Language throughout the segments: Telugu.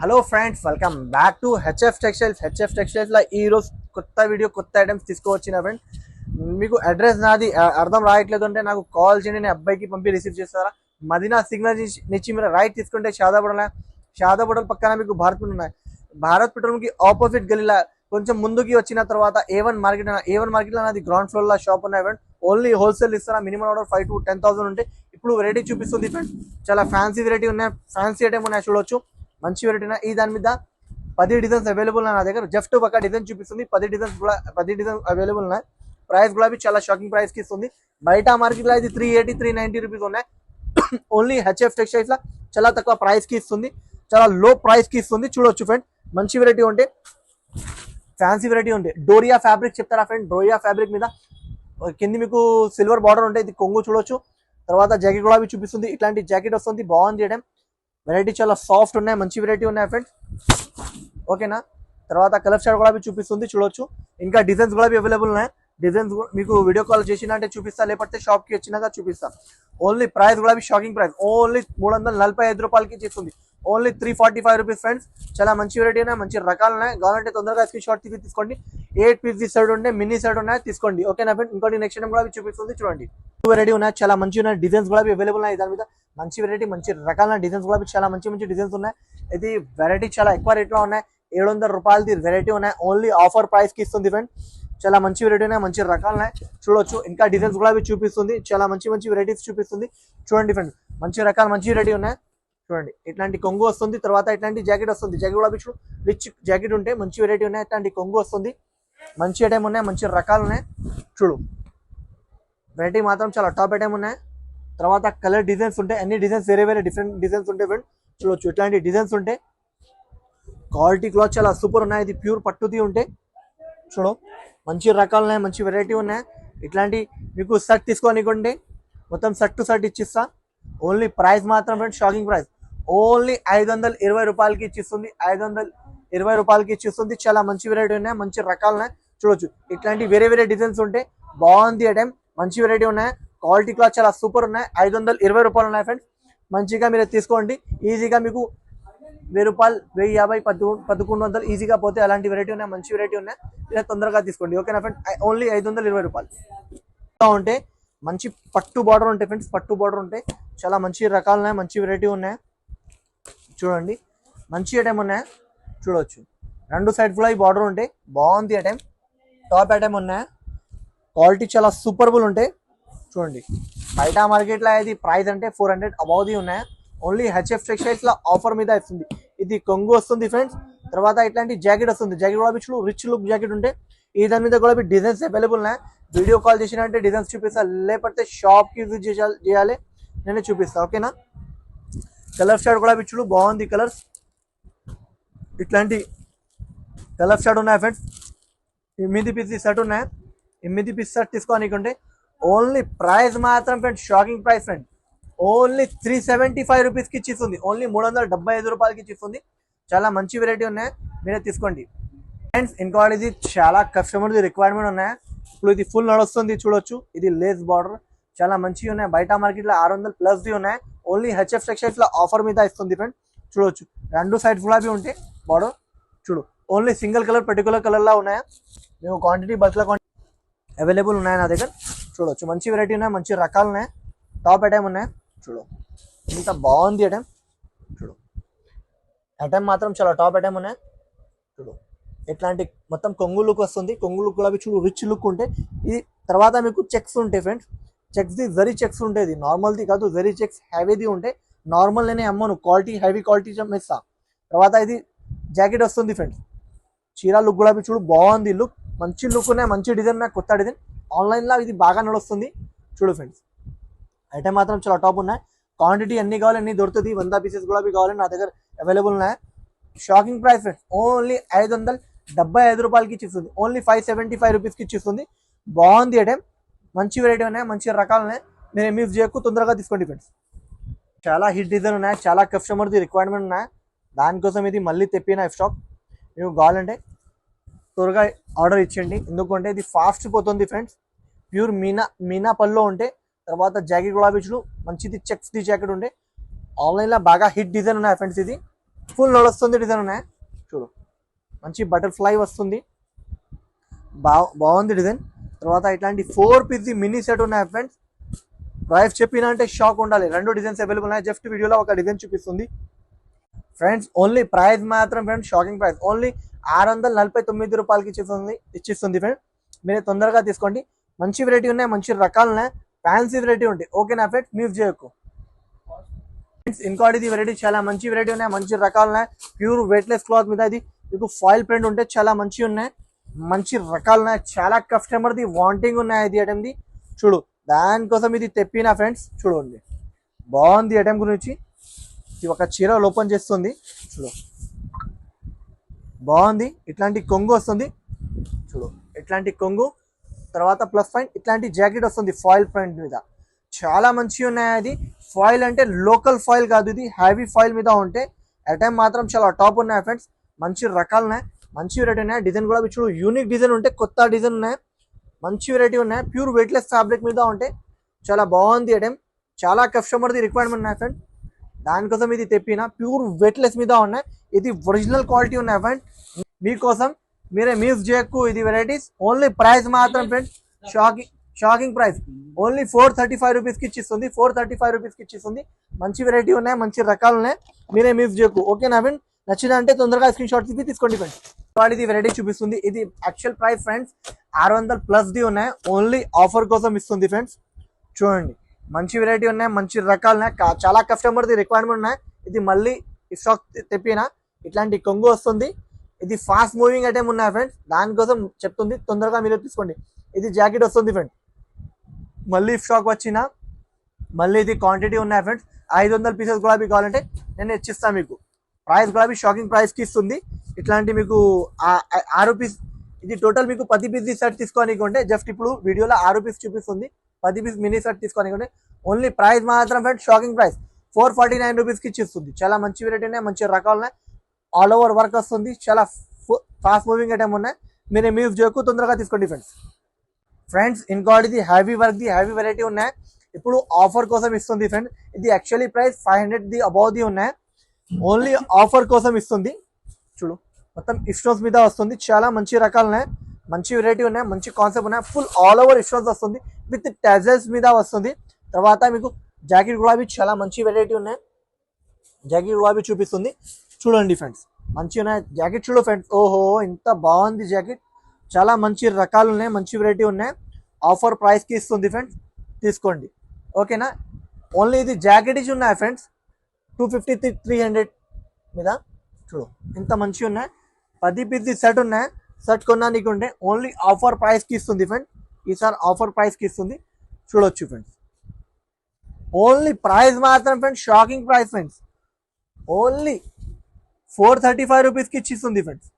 Hello friends, welcome back to HF textiles. HF టెక్స్టైల్స్లో ఈరోజు కొత్త వీడియో, కొత్త ఐటమ్స్ తీసుకువచ్చిన ఫ్రెండ్. మీకు అడ్రస్ నాది అర్థం రాయట్లేదు అంటే నాకు కాల్ చేయండి, నేను అబ్బాయికి పంపి రిసీవ్ చేస్తారా. మదీనా సిగ్నల్ నుంచి మీరు రైట్ తీసుకుంటే షాదాపురం పక్కన మీకు భారత్ పెట్రోల్ ఉన్నాయి. భారత్ పెట్రోల్కి ఆపోజిట్ గలీలా కొంచెం ముందుకి వచ్చిన తర్వాత ఏ1 మార్కెట్లో నాది గ్రౌండ్ ఫ్లోర్లో షాప్ ఉన్నాయి ఫ్రెండ్. ఓన్లీ హోల్సేల్ ఇస్తారా. మినిమం ఆర్డర్ 5 to 10,000 ఉంటే ఇప్పుడు వెరైటీ చూపిస్తుంది ఫ్రెండ్. చాలా ఫ్యాన్సీ వెరైటీ ఉన్నాయి, ఫ్యాన్సీ ఐటమ్ ఉన్నాయి, చూడవచ్చు. మంచి వెరైటీ ఈ దాని మీద 10 డిజైన్స్ అవైలబుల్ నా దగ్గర. జస్ట్ ఒక డిజైన్ చూపిస్తుంది, 10 డిజైన్స్ అవైలబుల్ ఉన్నాయి. ప్రైస్ కూడా చాలా షాకింగ్ ప్రైస్ కి ఇస్తుంది. బయట మార్కెట్ లో ఇది 380 390 రూపీస్ ఉన్నాయి. ఓన్లీ హెచ్ఎఫ్ టెక్స్టైల్స్ లో చాలా తక్కువ ప్రైస్ కి ఇస్తుంది, చాలా లో ప్రైస్ కి ఇస్తుంది. చూడొచ్చు ఫ్రెండ్, మంచి వెరైటీ ఉంటే, ఫ్యాన్సీ వెరైటీ ఉంటే. డోరియా ఫ్యాబ్రిక్ చెప్తారా ఫ్రెండ్. డోరియా ఫ్యాబ్రిక్ మీద కింది మీకు సిల్వర్ బార్డర్ ఉంటాయి, ఇది కొంగు చూడొచ్చు. తర్వాత జాకెట్ కూడా చూపిస్తుంది, ఇట్లాంటి జాకెట్ వస్తుంది, బాగుంది చేయడం. వెరైటీ చాలా సాఫ్ట్ ఉన్నాయి, మంచి వెరైటీ ఉన్నాయి ఫ్రెండ్స్, ఓకేనా. తర్వాత కలర్ షార్ట్ కూడా చూపిస్తుంది, చూడొచ్చు. ఇంకా డిజైన్స్ కూడా అవైలబుల్ ఉన్నాయి. డిజైన్స్ మీకు వీడియో కాల్ చేసినంటే చూపిస్తా, లేకపోతే షాప్కి వచ్చినాక చూపిస్తా. ఓన్లీ ప్రైస్ కూడా షాకింగ్ ప్రైస్, ఓన్లీ 345 రూపాయలకి ఇస్తుంది. Only 345 rupees friends. చాలా మంచి వెరైటీ ఉన్నాయి, మంచి రకాలు ఉన్నాయి. కావాలంటే తొందరగా స్క్రీన్ షాట్ తీసుకోండి. 8 పీస్ సెట్ ఉంటే మినీ సెట్ ఉన్నాయి, తీసుకోండి, ఓకేనా ఫ్రెండ్. ఇంకోటి నెక్స్ట్ టైం కూడా చూపిస్తుంది, చూడండి. వెరైటీ ఉన్నాయి, చాలా మంచి ఉన్నాయి. డిజైన్స్ కూడా అవైలబుల్ ఉన్నాయి దాని మీద. మంచి వెరైటీ, మంచి రకాల డిజైన్స్ కూడా చాలా మంచి డిజైన్స్ ఉన్నాయి. ఇది వెరైటీ చాలా ఎక్కువ రేట్లో ఉన్నాయి. 700 రూపాయలది వెరైటీ ఉన్నాయి. ఓన్లీ ఆఫర్ ప్రైస్ కి ఇస్తుంది ఫ్రెండ్. చాలా మంచి వెరైటీ ఉన్నాయి, మంచి రకాలు ఉన్నాయి, చూడొచ్చు. ఇంకా డిజైన్స్ కూడా చూపిస్తుంది, చాలా మంచి వెరైటీస్ చూపిస్తుంది, చూడండి ఫ్రెండ్. మంచి రకాలు, మంచి వెరైటీ ఉన్నాయి, చూడండి. ఇట్లాంటి కొంగు వస్తుంది, తర్వాత ఇట్లాంటి జాకెట్ వస్తుంది. జాకెట్ కూడా చూడు, రిచ్ జాకెట్ ఉంటే మంచి వెరైటీ ఉన్నాయి. ఇట్లాంటి కొంగు వస్తుంది, మంచి ఐటమ్ ఉన్నాయి, మంచి రకాలు ఉన్నాయి, చూడు. వెరైటీ మాత్రం చాలా టాప్ ఐటమ్ ఉన్నాయి. తర్వాత కలర్ డిజైన్స్ ఉంటాయి, అన్ని డిజైన్స్ వేరే డిఫరెంట్ డిజైన్స్ ఉంటాయి ఫ్రెండ్, చూడొచ్చు. ఇట్లాంటి డిజైన్స్ ఉంటాయి. క్వాలిటీ క్లాత్ చాలా సూపర్ ఉన్నాయి. ఇది ప్యూర్ పట్టుది ఉంటాయి, చూడు. మంచి రకాలు ఉన్నాయి, మంచి వెరైటీ ఉన్నాయి. ఇట్లాంటి మీకు షర్ట్ తీసుకోనివ్వండి, మొత్తం షర్ట్ టు షర్ట్ ఇచ్చిస్తా. ఓన్లీ ప్రైస్ మాత్రం ఫ్రెండ్ షాకింగ్ ప్రైస్. ఓన్లీ 520 రూపాయలకి ఇచ్చిస్తుంది, 520 రూపాయలకి ఇచ్చిస్తుంది. చాలా మంచి వెరైటీ ఉన్నాయి, మంచి రకాలు ఉన్నాయి, చూడొచ్చు. ఇట్లాంటి వేరే డిజైన్స్ ఉంటాయి, బాగుంది ఐటమ్, మంచి వెరైటీ ఉన్నాయి. క్వాలిటీ క్లాత్ చాలా సూపర్ ఉన్నాయి. 520 రూపాయలు ఉన్నాయి ఫ్రెండ్స్. మంచిగా మీరు తీసుకోండి. ఈజీగా మీకు 1000 రూపాయలు, 1050, 1100 ఈజీగా పోతే అలాంటి వెరైటీ ఉన్నాయి, మంచి వెరైటీ ఉన్నాయి. ఇలా తొందరగా తీసుకోండి, ఓకేనా ఫ్రెండ్. ఓన్లీ 520 రూపాయలు ఉంటే. మంచి పట్టు బార్డర్ ఉంటాయి ఫ్రెండ్స్, పట్టు బార్డర్ ఉంటాయి. చాలా మంచి రకాలు ఉన్నాయి, మంచి వెరైటీ ఉన్నాయి, చూడండి. మంచి ఐటమ్ ఉన్నాయి, చూడవచ్చు. 2 సైడ్ కూడా ఈ బార్డర్ ఉంటాయి, బాగుంది ఐటమ్, టాప్ ఐటమ్ ఉన్నాయి. క్వాలిటీ చాలా సూపర్బుల్ ఉంటాయి, చూడండి. బయట మార్కెట్లో ఇది ప్రైస్ అంటే 400 అబౌవ్ ఉన్నాయి. ఓన్లీ హెచ్ఎఫ్ టెక్స్టైల్స్ లో ఆఫర్ మీద ఇస్తుంది. ఇది కొంగు వస్తుంది ఫ్రెండ్స్. తర్వాత ఇట్లాంటి జాకెట్ వస్తుంది, జాకెట్ కూడా చూడు, రిచ్ లుక్ జాకెట్ ఉంటే. ఈ దాని మీద కూడా డిజైన్స్ అవైలబుల్ ఉన్నాయి. వీడియో కాల్ చేసినంటే డిజైన్స్ చూపిస్తా, లేకపోతే షాప్ కి విజిట్ చేయాలి, నేనే చూపిస్తా, ఓకేనా. కలర్ షార్ట్ కూడా చూడు, బాగుంది కలర్స్. ఇట్లాంటి కలర్ షార్ట్ ఉన్నాయి ఫ్రెండ్స్. 8 పీస్ షర్ట్ ఉన్నాయి, 8 పీస్ షర్ట్ తీసుకోనికుంటే. ఓన్లీ ప్రైస్ మాత్రం friend shocking price friend. Only 375 రూపీస్కి ఇచ్చిస్తుంది. ఓన్లీ 375 రూపాయలకి ఇచ్చిస్తుంది. చాలా మంచి వెరైటీ ఉన్నాయి, మీరే తీసుకోండి ఫ్రెండ్స్. ఇంకోటి ఇది చాలా కస్టమర్ది రిక్వైర్మెంట్ ఉన్నాయి. ఇప్పుడు ఇది ఫుల్ నడుస్తుంది, చూడొచ్చు. ఇది లేస్ బార్డర్, చాలా మంచిగా ఉన్నాయి. బయట మార్కెట్లో 600+ ఉన్నాయి. ఓన్లీ హెచ్ఎఫ్ టెక్స్టైల్స్ లో ఆఫర్ మీద ఇస్తుంది ఫ్రెండ్, చూడొచ్చు. 2 సైడ్స్ కూడా ఉంటాయి బార్డర్, చూడు. Only single colour, particular colour లా ఉన్నాయా. మేము క్వాంటిటీ బల్క్లో అవైలబుల్ ఉన్నాయి నా దగ్గర, చూడొచ్చు. మంచి వెరైటీ ఉన్నాయి, మంచి రకాలు ఉన్నాయి, టాప్ ఐటమ్ ఉన్నాయి, చూడు. ఇంత బాగుంది ఐటమ్, చూడు. ఐటమ్ మాత్రం చాలా టాప్ ఐటమ్ ఉన్నాయి, చూడు. ఇట్లాంటి మొత్తం కొంగు లుక్ వస్తుంది, కొంగు లుక్ కూడా చూడు, రిచ్ లుక్ ఉంటాయి. ఇది తర్వాత మీకు చెక్స్ ఉంటాయి ఫ్రెండ్స్. చెక్స్ది జరీ చెక్స్ ఉంటాయి, నార్మల్ది కాదు, జరీ చెక్స్ హెవీది ఉంటాయి. నార్మల్ నేనే అమ్మను, క్వాలిటీ హెవీ క్వాలిటీ ఇస్తా. తర్వాత ఇది జాకెట్ వస్తుంది ఫ్రెండ్స్. చీర లుక్ కూడా చూడు, బాగుంది లుక్, మంచి లుక్ ఉన్నాయి, మంచి డిజైన్ ఉన్నాయి, కొత్త డిజైన్. ఆన్లైన్లో ఇది బాగా నడుస్తుంది, చూడు ఫ్రెండ్స్. ఐటమ్ మాత్రం చాలా టాప్ ఉన్నాయి. క్వాంటిటీ ఎన్ని కావాలి అన్ని దొరుకుతుంది. 100 పీసెస్ కూడా కావాలి, నా దగ్గర అవైలబుల్ ఉన్నాయి. Shocking price friends. ఓన్లీ 575 రూపాయలకి ఇచ్చిస్తుంది. ఓన్లీ 575 రూపీస్కి ఇచ్చిస్తుంది. బాగుంది ఐటమ్, మంచి వెరైటీ ఉన్నాయి, మంచి రకాలు ఉన్నాయి. నేను యూజ్ చేయకు, తొందరగా తీసుకోండి ఫ్రెండ్స్. చాలా హిట్ డిజైన్ ఉన్నాయి, చాలా కస్టమర్ది రిక్వైర్మెంట్ ఉన్నాయి. దానికోసం ఇది మళ్ళీ తెప్పిన స్టాక్. మీకు కావాలంటే త్వరగా ఆర్డర్ ఇచ్చేయండి, ఎందుకంటే ఇది ఫాస్ట్ పోతుంది ఫ్రెండ్స్. ప్యూర్ మీనా పల్లో ఉంటే. తర్వాత జాకెట్ కూడా మంచిది, చెక్స్ ది జాకెట్ ఉండే. ఆన్లైన్లో బాగా హిట్ డిజైన్ ఉన్నాయి ఫ్రెండ్స్. ఇది ఫుల్ నడుస్తుంది డిజైన్ ఉన్నాయి చూడు, మంచి బటర్ఫ్లై వస్తుంది, బాగుంది డిజైన్. తర్వాత ఇట్లాంటి 4 పీస్ మినీ సెట్ ఉన్నాయి ఫ్రెండ్స్. ప్రైస్ చెప్పినా అంటే షాక్ ఉండాలి. 2 డిజైన్స్ అవైలబుల్ ఉన్నాయి. జస్ట్ వీడియోలో ఒక డిజైన్ చూపిస్తుంది ఫ్రెండ్స్. ఓన్లీ ప్రైస్ మాత్రం ఫ్రెండ్స్ షాకింగ్ ప్రైస్, ఓన్లీ 649 రూపాయలకి ఇచ్చిస్తుంది ఫ్రెండ్స్. మీరు తొందరగా తీసుకోండి. మంచి వెరైటీ ఉన్నాయి, మంచి రకాలు ఉన్నాయి, ఫ్యాన్సీ వెరైటీ ఉంటాయి. ఓకేనా ఫ్రెండ్స్, మ్యూజ్ చేయకు ఫ్రెండ్స్. ఇంకోటి ఇది వెరైటీ చాలా మంచి వెరైటీ ఉన్నాయి, మంచి రకాలు ఉన్నాయి. ప్యూర్ వెయిట్లెస్ క్లాత్ మీద ఇది మీకు ఫాయిల్ ప్రింట్ ఉంటే చాలా మంచిగా ఉన్నాయి, మంచి రకాలు ఉన్నాయి. చాలా కస్టమర్ది వాంటింగ్ ఉన్నాయి ఇది ఐటమ్ది చూడు, దానికోసం ఇది తెప్పిన ఫ్రెండ్స్. చూడండి బాగుంది ఐటమ్ గురించి. ఇది ఒక చీర ఓపెన్ చేస్తుంది చూడు, బాగుంది. ఇట్లాంటి కొంగు వస్తుంది చూడు, ఇట్లాంటి కొంగు. తర్వాత ప్లస్ పాయింట్ ఇట్లాంటి జాకెట్ వస్తుంది ఫాయిల్ ప్రింట్ మీద, చాలా మంచిగా ఉన్నాయి. అది ఫాయిల్ అంటే లోకల్ ఫాయిల్ కాదు, ఇది హెవీ ఫాయిల్ మీద ఉంటే ఐటమ్ మాత్రం చాలా టాప్ ఉన్నాయి ఫ్రెండ్స్. మంచి రకాలు ఉన్నాయి, మంచి వెరైటీ ఉన్నాయి. డిజైన్ కూడా చూడు, యూనిక్ డిజైన్ ఉంటే కొత్త డిజైన్ ఉన్నాయి, మంచి వెరైటీ ఉన్నాయి. ప్యూర్ వెయిట్లెస్ ఫ్యాబ్రిక్ మీద ఉంటే చాలా బాగుంది ఐటమ్. చాలా కస్టమర్ది రిక్వైర్మెంట్ ఉన్నాయి ఫ్రెండ్, దానికోసం ఇది తెప్పిన. ప్యూర్ వెయిట్లెస్ మీద ఉన్నాయి, ఇది ఒరిజినల్ క్వాలిటీ ఉన్నాయి ఫ్రెండ్. మీకోసం మీరే మిస్ చేయకు ఇది వెరైటీస్. ఓన్లీ ప్రైస్ మాత్రం ఫ్రెండ్ షాకింగ్ ప్రైస్, ఓన్లీ 435 రూపీస్కి ఇచ్చిస్తుంది. 435 రూపీస్కి ఇచ్చిస్తుంది. మంచి వెరైటీ ఉన్నాయి, మంచి రకాలు ఉన్నాయి, మీరే మిస్ చేయకు. ఓకేనా ఫ్రెండ్, నచ్చిందంటే అంటే తొందరగా స్క్రీన్ షాట్ తీసి తీసుకోండి ఫ్రెండ్స్. వాడిది వెరైటీ చూపిస్తుంది. ఇది యాక్చువల్ ప్రైస్ ఫ్రెండ్స్ 600+ ఉన్నాయి, ఓన్లీ ఆఫర్ కోసం ఇస్తుంది ఫ్రెండ్స్. చూడండి మంచి వెరైటీ ఉన్నాయి, మంచి రకాలు ఉన్నాయి, చాలా కస్టమర్ది రిక్వైర్మెంట్ ఉన్నాయి. ఇది మళ్ళీ స్టాక్ తెప్పిన. ఇట్లాంటి కొంగు వస్తుంది, ఇది ఫాస్ట్ మూవింగ్ ఐటమ్ ఉన్నాయి ఫ్రెండ్స్, దానికోసం చెప్తుంది, తొందరగా మీరు తీసుకోండి. ఇది జాకెట్ వస్తుంది ఫ్రెండ్, మళ్ళీ స్టాక్ వచ్చిన మళ్ళీ ఇది క్వాంటిటీ ఉన్నాయి ఫ్రెండ్స్. 500 పీసెస్ గులాబీ కావాలంటే నేను ఇచ్చిస్తాను మీకు. ప్రైస్ గులాబీ షాకింగ్ ప్రైస్కి ఇస్తుంది. ఇట్లాంటి మీకు 6 పీస్, ఇది టోటల్ మీకు 10 పీస్ సెట్ తీసుకోనికుంటే జస్ట్ ఇప్పుడు వీడియోలో 6 పీస్ చూపిస్తుంది. 10 పీస్ మినీ సెట్ తీసుకోనికుంటే ఓన్లీ ప్రైస్ మాత్రం ఫ్రెండ్స్ షాకింగ్ ప్రైస్ 449 రూపీస్కి ఇచ్చిస్తుంది. చాలా మంచి వెరైటీ ఉన్నాయి, మంచి రకాలు ఉన్నాయి, ఆల్ ఓవర్ వర్క్ వస్తుంది, చాలా ఫాస్ట్ మూవింగ్ ఐటమ్ ఉన్నాయి. మీరు మ్యూజ్ చేయకు, తొందరగా తీసుకోండి ఫ్రెండ్స్. ఇంకోటిది హ్యావీ వర్క్ది హ్యావీ వెరైటీ ఉన్నాయి, ఇప్పుడు ఆఫర్ కోసం ఇస్తుంది ఫ్రెండ్. ఇది యాక్చువల్లీ ప్రైస్ 500 అబౌవ్ది ఉన్నాయి, ఓన్లీ ఆఫర్ కోసం ఇస్తుంది. చూడు మొత్తం స్టోన్స్ మీద వస్తుంది, చాలా మంచి రకాలు ఉన్నాయి, మంచి వెరైటీ ఉన్నాయి, మంచి కాన్సెప్ట్ ఉన్నాయి. ఫుల్ ఆల్ ఓవర్ స్టోన్స్ వస్తుంది, విత్ టెజల్స్ మీద వస్తుంది. తర్వాత మీకు జాకెట్ గులాబీ చాలా మంచి వెరైటీ ఉన్నాయి, జాకెట్ గులాబీ చూపిస్తుంది. చూడండి ఫ్రెండ్స్, మంచి ఉన్నాయి జాకెట్. చూడు ఫ్రెండ్స్, ఓహో ఇంత బాగుంది జాకెట్, చాలా మంచి రకాలు ఉన్నాయి, మంచి వెరైటీ ఉన్నాయి. ఆఫర్ ప్రైస్కి ఇస్తుంది ఫ్రెండ్స్, తీసుకోండి. ఓకేనా, ఓన్లీ ఇది జాకెట్ ఇచ్చి ఉన్నాయి ఫ్రెండ్స్ 250 300 మీద. చూడు ఇంత మంచిగా ఉన్నాయి, 10 పీస్ సెట్ ఉన్నాయి. సెట్ కొన్నా నీకు ఉంటే ఓన్లీ ఆఫర్ ప్రైస్కి ఇస్తుంది ఫ్రెండ్. ఈసారి ఆఫర్ ప్రైస్కి ఇస్తుంది, చూడొచ్చు ఫ్రెండ్స్. ఓన్లీ ప్రైస్ మాత్రం friends shocking price friends, only 435 రూపీస్కి ఇచ్చిస్తుంది ఫ్రెండ్స్.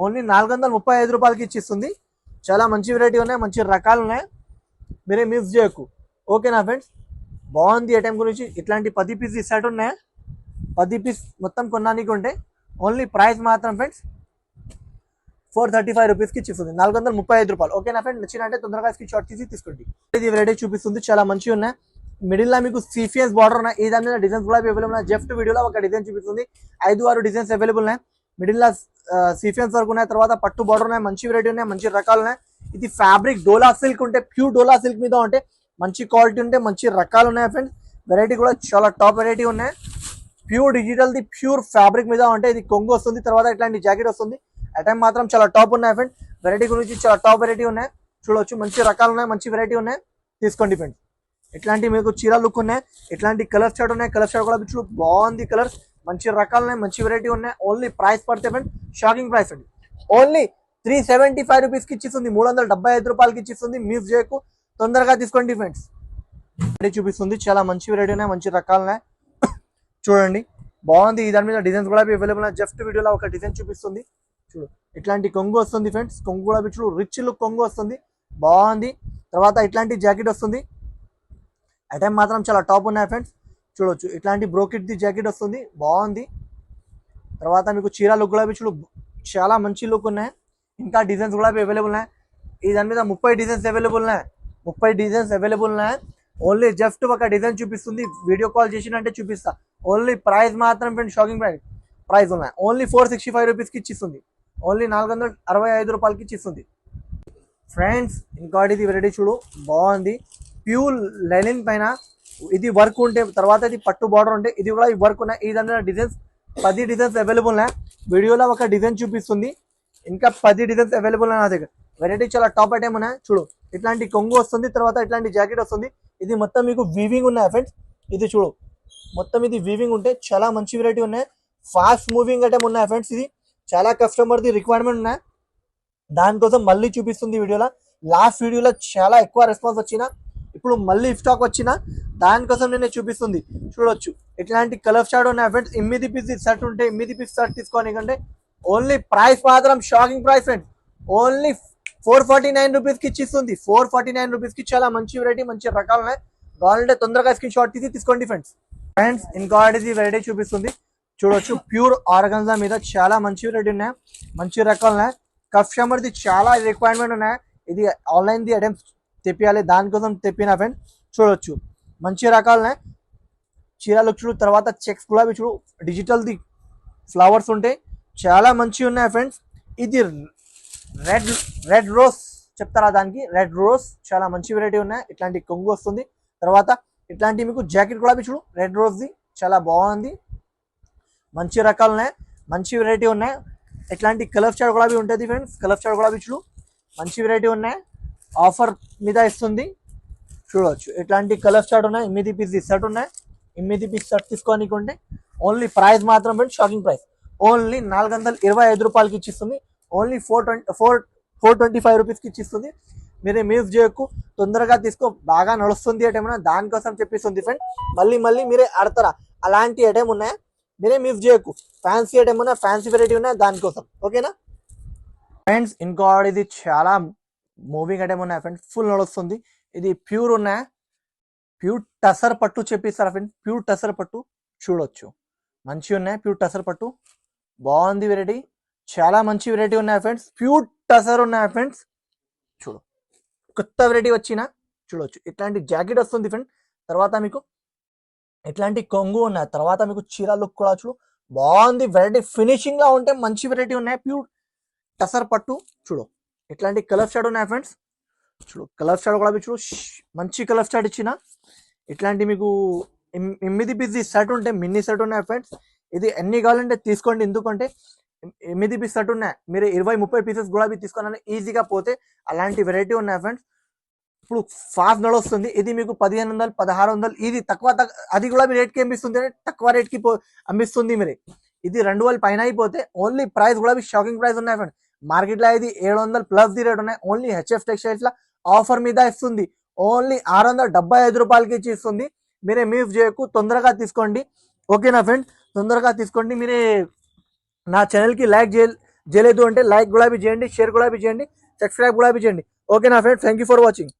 ఓన్లీ 435 రూపాయలకి ఇచ్చిస్తుంది. చాలా మంచి వెరైటీ ఉన్నాయి, మంచి రకాలు ఉన్నాయి, మీరే మిస్ చేయకు. ఓకేనా ఫ్రెండ్స్, బాగుంది ఐటమ్ గురించి. ఇట్లాంటి 10 పీస్ సెట్ ఉన్నాయి, 10 పీస్ మొత్తం కొన్నానికి ఉంటే ఓన్లీ ప్రైస్ మాత్రం ఫ్రెండ్స్ 435 రూపీస్కి ఇచ్చిస్తుంది, 435 రూపాయలు. ఓకేనా ఫ్రెండ్, నచ్చినంటే తొందరగా స్క్రీన్ షాట్ తీసి తీసుకోండి. ఇది వెరైటీ చూపిస్తుంది, చాలా మంచిగా ఉన్నాయి. మిడిల్లో మీకు సీఫియన్స్ బార్డర్ ఉన్నాయి, ఈ దాని మీద డిజైన్స్ కూడా అవైలబుల్ ఉన్నాయి. జస్ట్ వీడియోలో ఒక డిజైన్ చూపిస్తుంది, 5-6 డిజైన్స్ అవైలబుల్ ఉన్నాయి. మిడిల్లో సీఫియన్స్ వరకు ఉన్నాయి, తర్వాత పట్టు బార్డర్ ఉన్నాయి, మంచి వెరైటీ ఉన్నాయి, మంచి రకాలు ఉన్నాయి. ఇది ఫ్యాబ్రిక్ డోలా సిల్క్ ఉంటే, ప్యూర్ డోలా సిల్క్ మీద ఉంటే మంచి క్వాలిటీ ఉంటే మంచి రకాలు ఉన్నాయి ఫ్రెండ్స్. వెరైటీ కూడా చాలా టాప్ వెరైటీ ఉన్నాయి. ప్యూర్ డిజిటల్ది ప్యూర్ ఫ్యాబ్రిక్ మీద ఉంటే ఇది కొంగు వస్తుంది, తర్వాత ఇట్లాంటి జాకెట్ వస్తుంది. ఐటమ్ మాత్రం చాలా టాప్ ఉన్నాయి ఫ్రెండ్. వెరైటీ గురించి చాలా టాప్ వెరైటీ ఉన్నాయి, చూడవచ్చు. మంచి రకాలు ఉన్నాయి, మంచి వెరైటీ ఉన్నాయి, తీసుకోండి ఫ్రెండ్స్. ఇట్లాంటి మీకు చీర లుక్ ఉన్నాయి, ఇట్లాంటి కలర్ షర్ట్ ఉన్నాయి, కలర్ షర్ట్ కూడా చూడు బాగుంది కలర్, మంచి రకాలు ఉన్నాయి, మంచి వెరైటీ ఉన్నాయి. ఓన్లీ ప్రైస్ పడితే ఫ్రెండ్ షాకింగ్ ప్రైస్ అండి, ఓన్లీ 375 రూపీస్కి ఇచ్చిస్తుంది, 375 రూపాయలకి ఇచ్చిస్తుంది. మిస్ చేయకు, తొందరగా తీసుకోండి ఫ్రెండ్స్. వెరైటీ చూపిస్తుంది, చాలా మంచి వెరైటీ ఉన్నాయి, మంచి రకాలు ఉన్నాయి, చూడండి బాగుంది. దాని మీద డిజైన్స్ కూడా అవైలబుల్ ఉన్నాయి. జస్ట్ వీడియోలో ఒక డిజైన్ చూపిస్తుంది, చూడు ఇట్లాంటి కొంగు వస్తుంది ఫ్రెండ్స్. కొంగు కూడా చూడు రిచ్ లుక్ కొంగు వస్తుంది, బాగుంది. తర్వాత ఇట్లాంటి జాకెట్ వస్తుంది, ఐటమ్ మాత్రం చాలా టాప్ ఉన్నాయి ఫ్రెండ్స్, చూడొచ్చు. ఇట్లాంటి బ్రోకెట్ది జాకెట్ వస్తుంది, బాగుంది. తర్వాత మీకు చీర లుక్ కూడా చూడు చాలా మంచి లుక్ ఉన్నాయి. ఇంకా డిజైన్స్ కూడా అవైలబుల్ ఉన్నాయి. ఈ దాని మీద 30 డిజైన్స్ అవైలబుల్ ఉన్నాయి, 30 డిజైన్స్ అవైలబుల్ ఉన్నాయి. ఓన్లీ జస్ట్ ఒక డిజైన్ చూపిస్తుంది, వీడియో కాల్ చేసినంటే చూపిస్తా. ఓన్లీ ప్రైస్ మాత్రం ఫ్రెండ్ షాకింగ్ ప్రైస్ ప్రైస్ ఉన్నాయి. ఓన్లీ 465 రూపీస్కి ఇచ్చిస్తుంది. ఓన్లీ 465 రూపాయలకి ఇచ్చిస్తుంది ఫ్రెండ్స్. ఇంకోటి ఇది వెరైటీ చూడు, బాగుంది. ప్యూర్ లెనిన్ పైన ఇది వర్క్ ఉంటే, తర్వాత ఇది పట్టు బార్డర్ ఉంటే, ఇది కూడా ఈ వర్క్ ఉన్నాయి. ఇదంతా డిజైన్స్ 10 డిజైన్స్ అవైలబుల్ ఉన్నాయి. వీడియోలో ఒక డిజైన్ చూపిస్తుంది, ఇంకా 10 డిజైన్స్ అవైలబుల్ ఉన్నాయి నా దగ్గర. వెరైటీ చాలా టాప్ ఐటమ్ ఉన్నాయి చూడు. ఇట్లాంటి కొంగు వస్తుంది, తర్వాత ఇట్లాంటి జాకెట్ వస్తుంది. ఇది మొత్తం మీకు వీవింగ్ ఉన్నాయి ఫ్రెండ్స్. ఇది చూడు, మొత్తం ఇది వీవింగ్ ఉంటే చాలా మంచి వెరైటీ ఉన్నాయి. ఫాస్ట్ మూవింగ్ ఐటమ్ ఉన్నాయి ఫ్రెండ్స్. ఇది చాలా కస్టమర్ది రిక్వైర్మెంట్ ఉన్నాయి, దానికోసం మళ్ళీ చూపిస్తుంది వీడియోలో. లాస్ట్ వీడియోలో చాలా ఎక్కువ రెస్పాన్స్ వచ్చిన, ఇప్పుడు మళ్ళీ స్టాక్ వచ్చిన, దానికోసం నేను చూపిస్తుంది. చూడొచ్చు ఇట్లాంటి కలర్ షాడ్ ఉన్నాయి ఫ్రెండ్స్. 8 పీస్ షర్ట్ ఉంటే 8 పీస్ షర్ట్ తీసుకోని కంటే ఓన్లీ ప్రైస్ మాత్రం షాకింగ్ ప్రైస్ ఫ్రెండ్స్. ఓన్లీ 449 రూపీస్కి ఇచ్చిస్తుంది. 449 రూపీస్కి చాలా మంచి వెరైటీ, మంచి రకాలు ఉన్నాయి. కావాలంటే తొందరగా స్క్రీన్ షాట్ తీసి తీసుకోండి ఫ్రెండ్స్. ఇంకోటి వెరైటీ చూపిస్తుంది చూడొచ్చు. ప్యూర్ ఆర్గన్జా మీద చాలా మంచి వెరైటీ ఉన్నాయి, మంచి రకాలు ఉన్నాయి. కస్టమర్ది చాలా రిక్వైర్మెంట్ ఉన్నాయి. ఇది ఆన్లైన్ది ఐటమ్స్ తెప్పియాలి, దానికోసం తెప్పిన ఫ్రెండ్స్. చూడొచ్చు మంచి రకాలు ఉన్నాయి. చీరలు చూడు, తర్వాత చెక్స్ గులాబీ చూడు, డిజిటల్ది ఫ్లవర్స్ ఉంటాయి, చాలా మంచిగా ఉన్నాయి ఫ్రెండ్స్. ఇది రెడ్ రోజ్ చెప్తారా, దానికి రెడ్ రోజ్ చాలా మంచి వెరైటీ ఉన్నాయి. ఇట్లాంటి కొంగు వస్తుంది, తర్వాత ఇట్లాంటి మీకు జాకెట్ గులాబీ చూడు, రెడ్ రోజ్ది చాలా బాగుంది. మంచి రకాలు ఉన్నాయి, మంచి వెరైటీ ఉన్నాయి. ఇట్లాంటి కలర్ షాడ్ గులాబీ ఉంటుంది ఫ్రెండ్స్. కలర్ షాడ్ గులాబీ చూడు, మంచి వెరైటీ ఉన్నాయి. ఆఫర్ మీద ఇస్తుంది చూడవచ్చు. ఇట్లాంటి కలర్ షాడ్ ఉన్నాయి. 8 పీస్ షర్ట్ ఉన్నాయి. 8 పీస్ షర్ట్ తీసుకోనికుంటే ఓన్లీ ప్రైస్ మాత్రం ఫ్రెండ్స్ షాకింగ్ ప్రైస్. ఓన్లీ 425 రూపాయలకి ఇచ్చిస్తుంది. ఓన్లీ 425 రూపీస్కి ఇచ్చిస్తుంది. మీరే మిస్ చేయకు, తొందరగా తీసుకో, బాగా నడుస్తుంది ఐటమ్, దానికోసం చెప్పిస్తుంది ఫ్రెండ్. మళ్ళీ మీరే ఆడతారా, అలాంటి ఐటమ్ ఉన్నాయి, మీరే మిస్ చేయకు. ఫ్యాన్సీ ఐటమ్ ఉన్నాయి, ఫ్యాన్సీ వెరైటీ ఉన్నాయి, దానికోసం ఓకేనా ఫ్రెండ్స్. ఇంకోటి ఇది చాలా మూవింగ్ ఐటమ్ ఉన్నాయి ఫ్రెండ్స్, ఫుల్ నడుస్తుంది. ఇది ప్యూర్ ఉన్నాయి, ప్యూర్ టసర్ పట్టు చెప్పిస్తారా ఫ్రెండ్. ప్యూర్ టసర్ పట్టు చూడొచ్చు, మంచిగా ఉన్నాయి. ప్యూర్ టసర్ పట్టు బాగుంది వెరైటీ, చాలా మంచి వెరైటీ ఉన్నాయి ఫ్రెండ్స్. ప్యూర్ టసర్ ఉన్నాయి ఫ్రెండ్స్. చూడు కొత్త వెరైటీ వచ్చిన చూడొచ్చు. ఇట్లాంటి జాకెట్ వస్తుంది ఫ్రెండ్, తర్వాత మీకు ఇట్లాంటి కొంగు ఉన్నాయి, తర్వాత మీకు చీర లుక్ కూడా చూడు, బాగుంది వెరైటీ. ఫినిషింగ్ లా ఉంటే మంచి వెరైటీ ఉన్నాయి. ప్యూర్ టసర్ పట్టు చూడు, ఇట్లాంటి కలర్ షాడ్ ఉన్నాయి ఫ్రెండ్స్. చూడు కలర్ షాడ్ కూడా చూడు, మంచి కలర్ షాడ్ ఇచ్చిన. ఇట్లాంటి మీకు 8 పీస్ షర్ట్ ఉంటే మినీ షర్ట్ ఉన్నాయి ఫ్రెండ్స్. ఇది ఎన్ని కావాలంటే తీసుకోండి, ఎందుకంటే 8 పీస్ షర్ట్ ఉన్నాయి, మీరు 20-30 పీసెస్ గులాబీ తీసుకోవాలని ఈజీగా పోతే అలాంటి వెరైటీ ఉన్నాయి ఫ్రెండ్స్. ఇప్పుడు ఫాస్ట్ నడుస్తుంది. ఇది మీకు 1500, 1600, ఇది తక్కువ అది కూడా మీ రేట్కి అమ్మిస్తుంది, తక్కువ రేట్కి అమ్మిస్తుంది మీరే. ఇది 2000 పైన అయిపోతే ఓన్లీ ప్రైస్ కూడా షాకింగ్ ప్రైస్ ఉన్నాయి ఫ్రెండ్. మార్కెట్లో ఇది 700 ప్లస్ ది రేట్ ఉన్నాయి. ఓన్లీ హెచ్ఎఫ్ టెక్స్టైల్స్ లో ఆఫర్ మీద ఇస్తుంది. ఓన్లీ 675 రూపాయలకి ఇచ్చి ఇస్తుంది. మీరే మిస్ చేయకు, తొందరగా తీసుకోండి ఓకేనా ఫ్రెండ్. తొందరగా తీసుకోండి. మీరే నా ఛానల్కి లైక్ చేయలేదు అంటే లైక్ కూడా చేయండి, షేర్ కూడా చేయండి, సబ్స్క్రైబ్ కూడా చేయండి ఓకేనా friend. Thank you for watching.